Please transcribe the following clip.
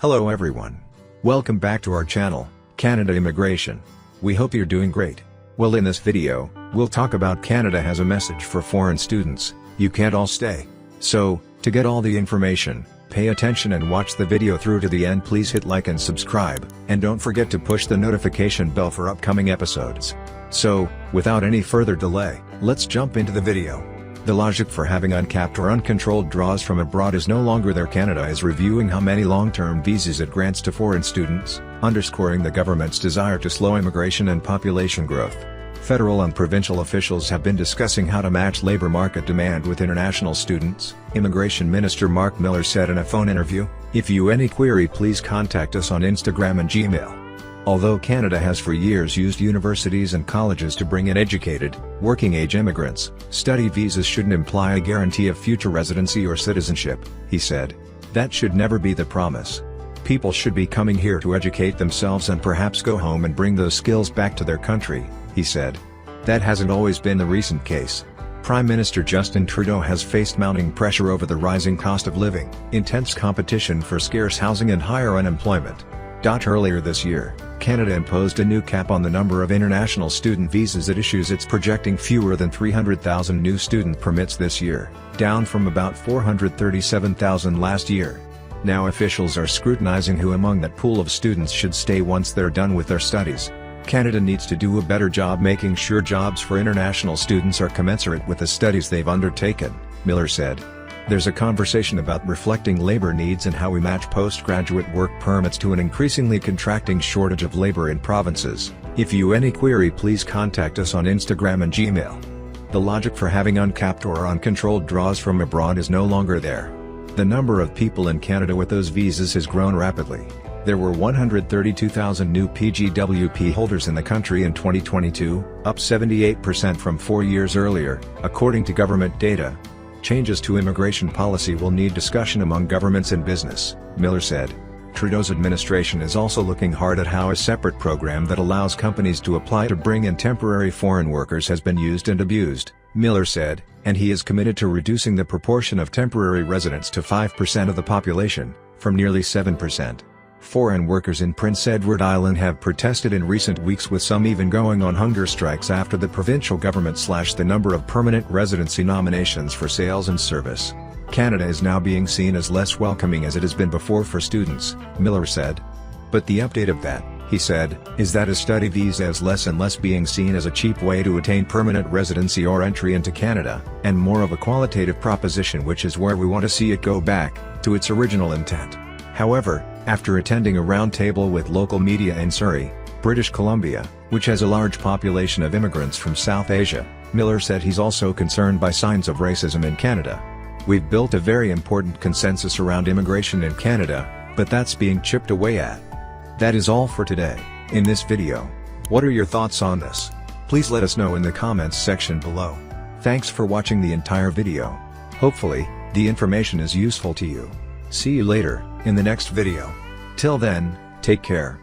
Hello everyone. Welcome back to our channel, Canada Immigration. We hope you're doing great. Well, in this video, we'll talk about Canada has a message for foreign students: you can't all stay. So, to get all the information, pay attention and watch the video through to the end. Please hit like and subscribe, and don't forget to push the notification bell for upcoming episodes. So, without any further delay, let's jump into the video. The logic for having uncapped or uncontrolled draws from abroad is no longer there. Canada is reviewing how many long-term visas it grants to foreign students, underscoring the government's desire to slow immigration and population growth. Federal and provincial officials have been discussing how to match labor market demand with international students, Immigration Minister Mark Miller said in a phone interview. If you any query, please contact us on Instagram and Gmail. Although Canada has for years used universities and colleges to bring in educated, working-age immigrants, study visas shouldn't imply a guarantee of future residency or citizenship, he said. That should never be the promise. People should be coming here to educate themselves and perhaps go home and bring those skills back to their country, he said. That hasn't always been the recent case. Prime Minister Justin Trudeau has faced mounting pressure over the rising cost of living, intense competition for scarce housing and higher unemployment. Earlier this year, Canada imposed a new cap on the number of international student visas it issues. It's projecting fewer than 300,000 new student permits this year, down from about 437,000 last year. Now officials are scrutinizing who among that pool of students should stay once they're done with their studies. Canada needs to do a better job making sure jobs for international students are commensurate with the studies they've undertaken, Miller said. There's a conversation about reflecting labor needs and how we match postgraduate work permits to an increasingly contracting shortage of labor in provinces. If you any query, please contact us on Instagram and Gmail. The logic for having uncapped or uncontrolled draws from abroad is no longer there. The number of people in Canada with those visas has grown rapidly. There were 132,000 new PGWP holders in the country in 2022, up 78% from 4 years earlier, according to government data. Changes to immigration policy will need discussion among governments and business, Miller said. Trudeau's administration is also looking hard at how a separate program that allows companies to apply to bring in temporary foreign workers has been used and abused, Miller said, and he is committed to reducing the proportion of temporary residents to 5% of the population, from nearly 7%. Foreign workers in Prince Edward Island have protested in recent weeks, with some even going on hunger strikes after the provincial government slashed the number of permanent residency nominations for sales and service. Canada is now being seen as less welcoming as it has been before for students, Miller said. But the update of that, he said, is that a study visa is less and less being seen as a cheap way to attain permanent residency or entry into Canada, and more of a qualitative proposition, which is where we want to see it go back to its original intent. However, after attending a roundtable with local media in Surrey, British Columbia, which has a large population of immigrants from South Asia, Miller said he's also concerned by signs of racism in Canada. We've built a very important consensus around immigration in Canada, but that's being chipped away at. That is all for today. In this video, what are your thoughts on this? Please let us know in the comments section below. Thanks for watching the entire video. Hopefully, the information is useful to you. See you later, in the next video. Till then, take care.